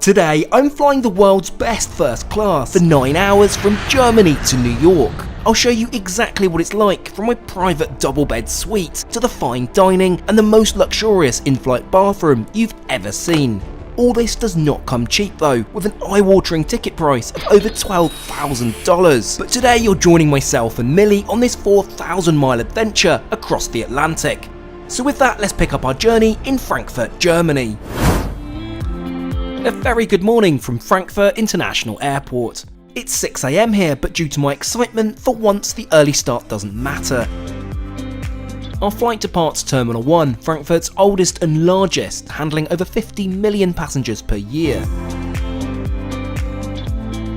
Today, I'm flying the world's best first class for 9 hours from Germany to New York. I'll show you exactly what it's like from my private double bed suite to the fine dining and the most luxurious in-flight bathroom you've ever seen. All this does not come cheap though, with an eye-watering ticket price of over $12,000. But today you're joining myself and Millie on this 4,000-mile adventure across the Atlantic. So with that, let's pick up our journey in Frankfurt, Germany. A very good morning from Frankfurt International Airport. It's 6 AM here, but due to my excitement, for once the early start doesn't matter. Our flight departs Terminal 1, Frankfurt's oldest and largest, handling over 50 million passengers per year.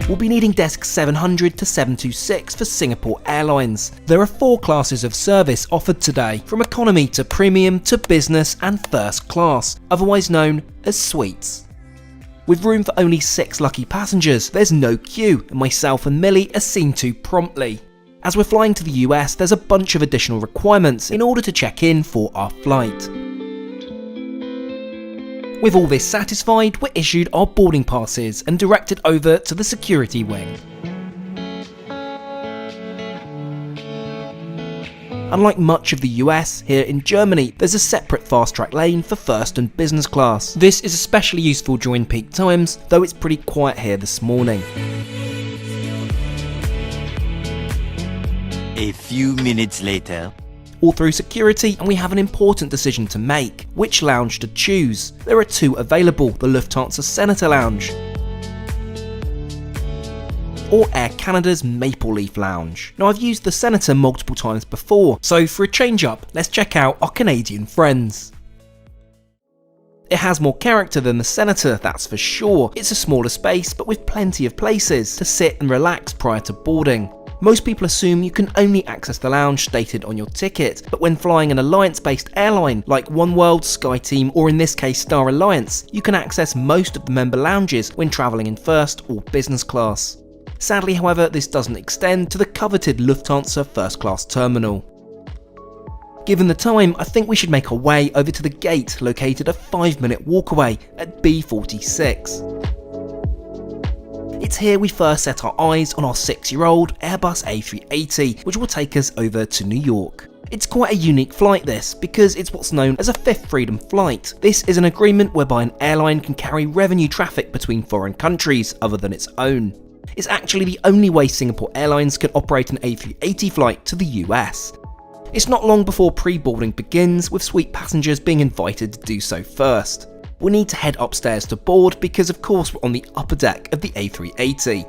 We'll be needing desk 700 to 726 for Singapore Airlines. There are 4 classes of service offered today, from economy to premium to business and first class, otherwise known as suites. With room for only 6 lucky passengers, there's no queue, and myself and Millie are seen to promptly. As we're flying to the US, there's a bunch of additional requirements in order to check in for our flight. With all this satisfied, we're issued our boarding passes and directed over to the security wing. Unlike much of the US, here in Germany, there's a separate fast-track lane for first and business class. This is especially useful during peak times, though it's pretty quiet here this morning. A few minutes later. All through security, and we have an important decision to make: which lounge to choose. There are 2 available, the Lufthansa Senator Lounge or Air Canada's Maple Leaf Lounge. Now, I've used the Senator multiple times before, so for a change up, let's check out our Canadian friends. It has more character than the Senator, that's for sure. It's a smaller space, but with plenty of places to sit and relax prior to boarding. Most people assume you can only access the lounge stated on your ticket, but when flying an alliance-based airline like oneworld, SkyTeam, or in this case Star Alliance, you can access most of the member lounges when travelling in first or business class. Sadly, however, this doesn't extend to the coveted Lufthansa first class terminal. Given the time, I think we should make our way over to the gate located a 5-minute walk away at B46. It's here we first set our eyes on our 6-year-old Airbus A380, which will take us over to New York. It's quite a unique flight this, because it's what's known as a Fifth Freedom flight. This is an agreement whereby an airline can carry revenue traffic between foreign countries other than its own. It's actually the only way Singapore Airlines can operate an A380 flight to the US. It's not long before pre-boarding begins, with suite passengers being invited to do so first. We'll need to head upstairs to board because of course we're on the upper deck of the A380.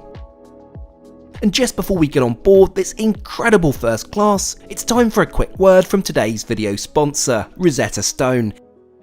And just before we get on board this incredible first class, it's time for a quick word from today's video sponsor, Rosetta Stone.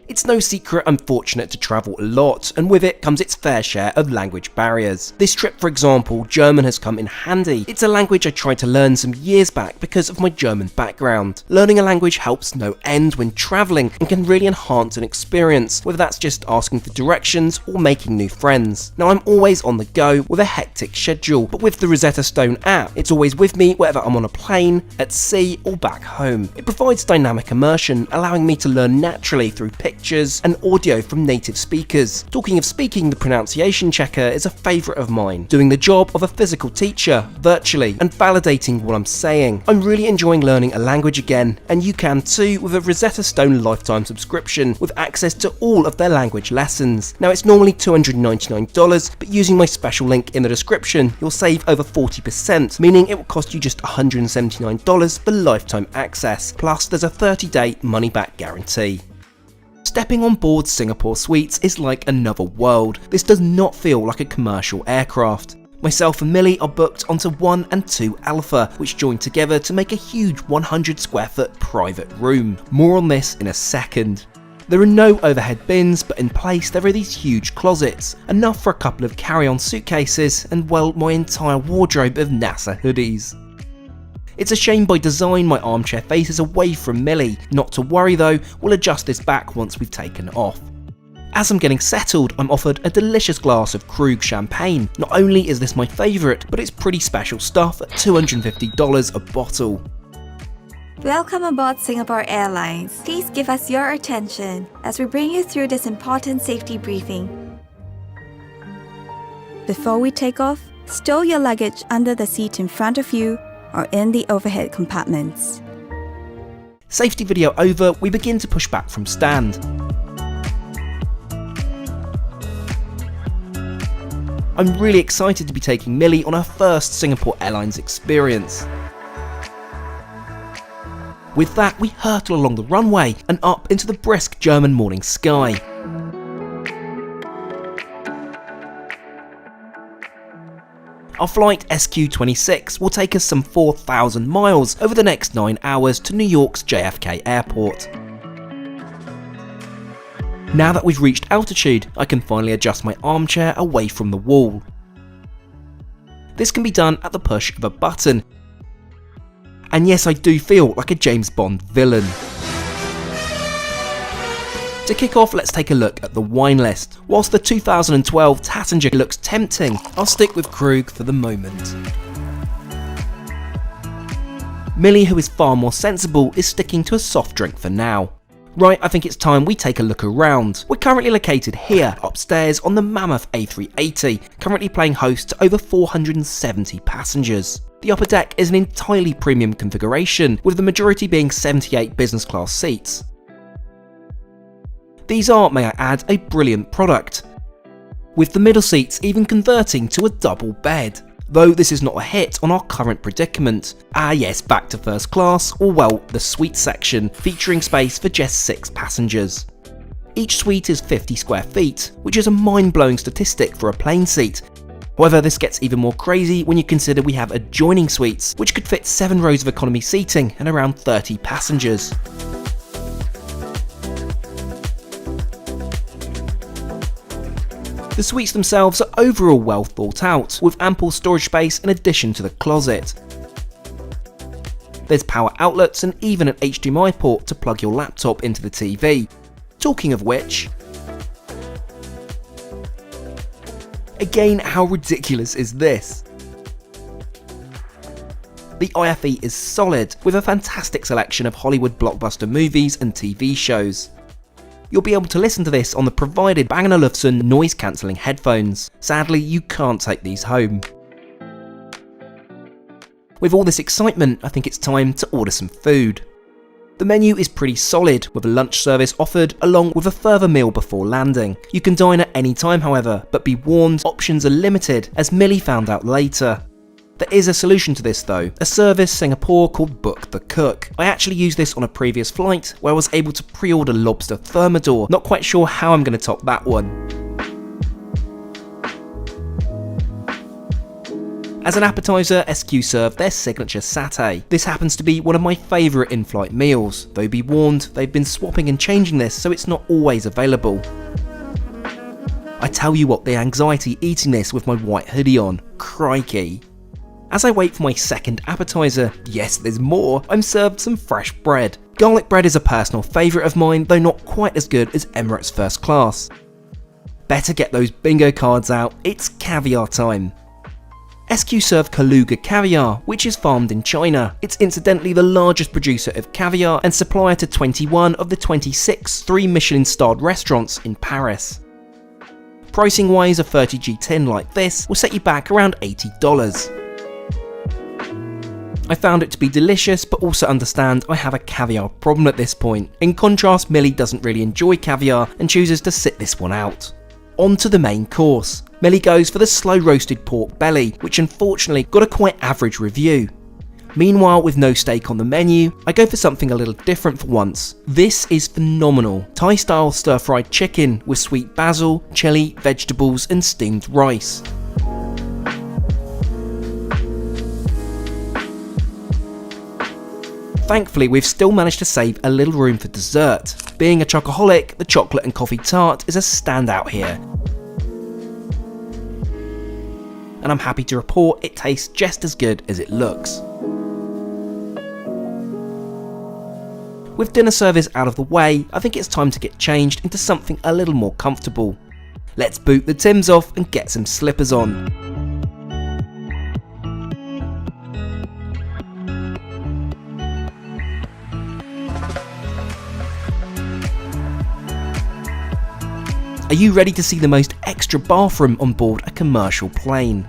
It's no secret I'm fortunate to travel a lot, and with it comes its fair share of language barriers. This trip, for example, German has come in handy. It's a language I tried to learn some years back because of my German background. Learning a language helps no end when travelling and can really enhance an experience, whether that's just asking for directions or making new friends. Now, I'm always on the go with a hectic schedule, but with the Rosetta Stone app, it's always with me whether I'm on a plane, at sea or back home. It provides dynamic immersion, allowing me to learn naturally through pictures and audio from native speakers. Talking of speaking, the pronunciation checker is a favourite of mine, doing the job of a physical teacher virtually and validating what I'm saying. I'm really enjoying learning a language again, and you can too with a Rosetta Stone lifetime subscription with access to all of their language lessons. Now, it's normally $299, but using my special link in the description, you'll save over 40%, meaning it will cost you just $179 for lifetime access. Plus, there's a 30-day money-back guarantee. Stepping on board Singapore Suites is like another world. This does not feel like a commercial aircraft. Myself and Millie are booked onto 1 and 2 Alpha, which join together to make a huge 100 square foot private room. More on this in a second. There are no overhead bins, but in place there are these huge closets, enough for a couple of carry-on suitcases and, well, my entire wardrobe of NASA hoodies. It's a shame by design my armchair faces away from Millie. Not to worry though, we'll adjust this back once we've taken off. As I'm getting settled, I'm offered a delicious glass of Krug champagne. Not only is this my favourite, but it's pretty special stuff at $250 a bottle. Welcome aboard Singapore Airlines. Please give us your attention as we bring you through this important safety briefing. Before we take off, stow your luggage under the seat in front of you or in the overhead compartments. Safety video over, we begin to push back from stand. I'm really excited to be taking Millie on her first Singapore Airlines experience. With that, we hurtle along the runway and up into the brisk German morning sky. Our flight SQ26 will take us some 4,000 miles over the next 9 hours to New York's JFK Airport. Now that we've reached altitude, I can finally adjust my armchair away from the wall. This can be done at the push of a button. And yes, I do feel like a James Bond villain. To kick off, let's take a look at the wine list. Whilst the 2012 Tassinger looks tempting, I'll stick with Krug for the moment. Millie, who is far more sensible, is sticking to a soft drink for now. Right, I think it's time we take a look around. We're currently located here, upstairs on the mammoth A380, currently playing host to over 470 passengers. The upper deck is an entirely premium configuration, with the majority being 78 business class seats. These are, may I add, a brilliant product, with the middle seats even converting to a double bed. Though this is not a hit on our current predicament. Ah yes, back to first class, or well, the suite section, featuring space for just 6 passengers. Each suite is 50 square feet, which is a mind-blowing statistic for a plane seat. However, this gets even more crazy when you consider we have adjoining suites, which could fit 7 rows of economy seating and around 30 passengers. The suites themselves are overall well thought out, with ample storage space in addition to the closet. There's power outlets and even an HDMI port to plug your laptop into the TV. Talking of which, again, how ridiculous is this? The IFE is solid, with a fantastic selection of Hollywood blockbuster movies and TV shows. You'll be able to listen to this on the provided Bang & Olufsen noise cancelling headphones. Sadly, you can't take these home. With all this excitement, I think it's time to order some food. The menu is pretty solid, with a lunch service offered along with a further meal before landing. You can dine at any time however, but be warned options are limited, as Millie found out later. There is a solution to this though, a service Singapore called Book the Cook. I actually used this on a previous flight where I was able to pre-order lobster thermidor, not quite sure how I'm going to top that one. As an appetiser, SQ served their signature satay. This happens to be one of my favourite in-flight meals, though be warned, they've been swapping and changing this so it's not always available. I tell you what, the anxiety eating this with my white hoodie on, crikey. As I wait for my second appetiser, yes there's more, I'm served some fresh bread. Garlic bread is a personal favourite of mine, though not quite as good as Emirates First Class. Better get those bingo cards out, it's caviar time. SQ serve Kaluga caviar, which is farmed in China. It's incidentally the largest producer of caviar and supplier to 21 of the 26 3 Michelin-starred restaurants in Paris. Pricing wise, a 30g tin like this will set you back around $80. I found it to be delicious, but also understand I have a caviar problem at this point. In contrast, Millie doesn't really enjoy caviar and chooses to sit this one out. On to the main course. Millie goes for the slow roasted pork belly, which unfortunately got a quite average review. Meanwhile, with no steak on the menu, I go for something a little different for once. This is phenomenal. Thai style stir fried chicken with sweet basil, chilli, vegetables and steamed rice. Thankfully, we've still managed to save a little room for dessert. Being a chocoholic, the chocolate and coffee tart is a standout here. And I'm happy to report it tastes just as good as it looks. With dinner service out of the way, I think it's time to get changed into something a little more comfortable. Let's boot the Timbs off and get some slippers on. Are you ready to see the most extra bathroom on board a commercial plane?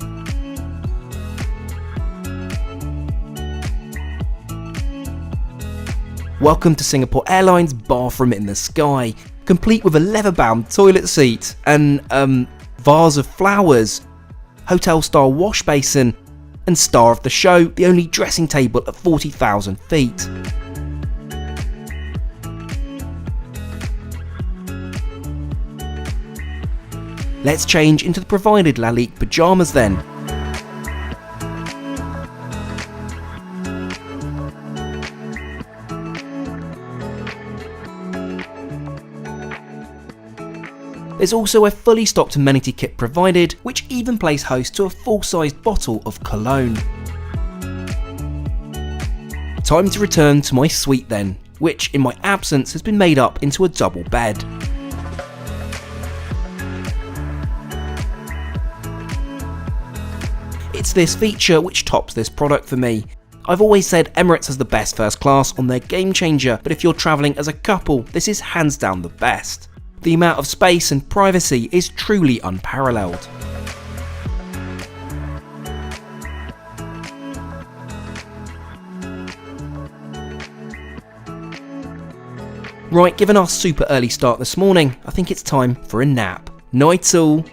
Welcome to Singapore Airlines Bathroom in the Sky, complete with a leather-bound toilet seat, an vase of flowers, hotel-style wash basin, and star of the show, the only dressing table at 40,000 feet. Let's change into the provided Lalique pyjamas then. There's also a fully stocked amenity kit provided, which even plays host to a full-sized bottle of cologne. Time to return to my suite then, which in my absence has been made up into a double bed. It's this feature which tops this product for me. I've always said Emirates has the best first class on their Game Changer, but if you're travelling as a couple, this is hands down the best. The amount of space and privacy is truly unparalleled. Right, given our super early start this morning, I think it's time for a nap. Night all.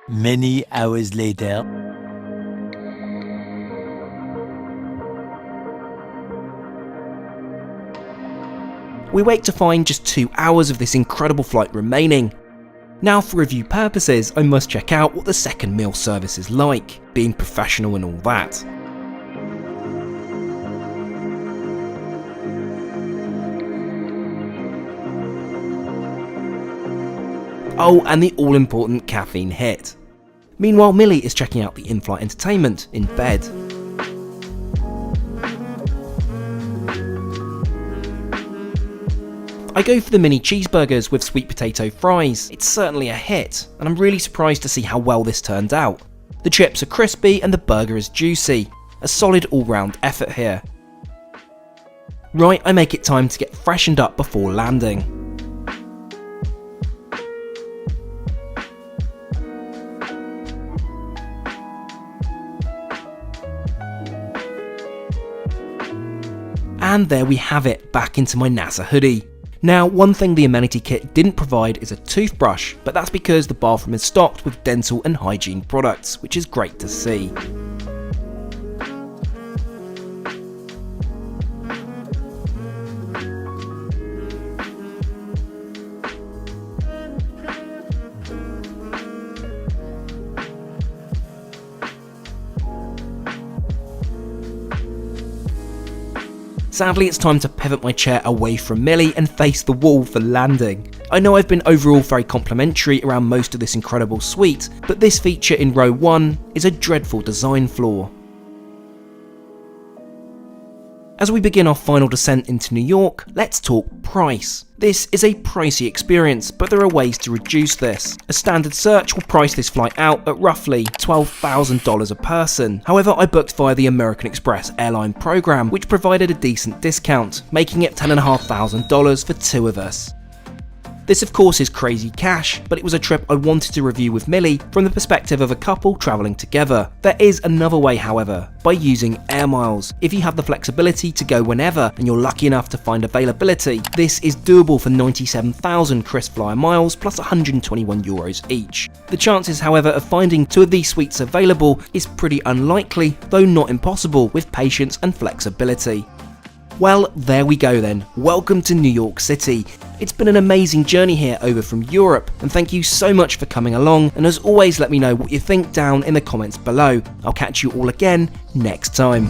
Many hours later. We wake to find just 2 hours of this incredible flight remaining. Now for review purposes, I must check out what the second meal service is like, being professional and all that. Oh, and the all-important caffeine hit. Meanwhile, Millie is checking out the in-flight entertainment in bed. I go for the mini cheeseburgers with sweet potato fries. It's certainly a hit, and I'm really surprised to see how well this turned out. The chips are crispy and the burger is juicy. A solid all-round effort here. Right, I make it time to get freshened up before landing. And there we have it, back into my NASA hoodie. Now, one thing the amenity kit didn't provide is a toothbrush, but that's because the bathroom is stocked with dental and hygiene products, which is great to see. Sadly, it's time to pivot my chair away from Millie and face the wall for landing. I know I've been overall very complimentary around most of this incredible suite, but this feature in row 1 is a dreadful design flaw. As we begin our final descent into New York, let's talk price. This is a pricey experience, but there are ways to reduce this. A standard search will price this flight out at roughly $12,000 a person. However, I booked via the American Express airline program, which provided a decent discount, making it $10,500 for 2 of us. This of course is crazy cash, but it was a trip I wanted to review with Millie from the perspective of a couple travelling together. There is another way however, by using air miles. If you have the flexibility to go whenever and you're lucky enough to find availability, this is doable for 97,000 KrisFlyer miles plus €121 each. The chances however of finding 2 of these suites available is pretty unlikely, though not impossible with patience and flexibility. Well, there we go then. Welcome to New York City. It's been an amazing journey here over from Europe, and thank you so much for coming along, and as always let me know what you think down in the comments below. I'll catch you all again next time.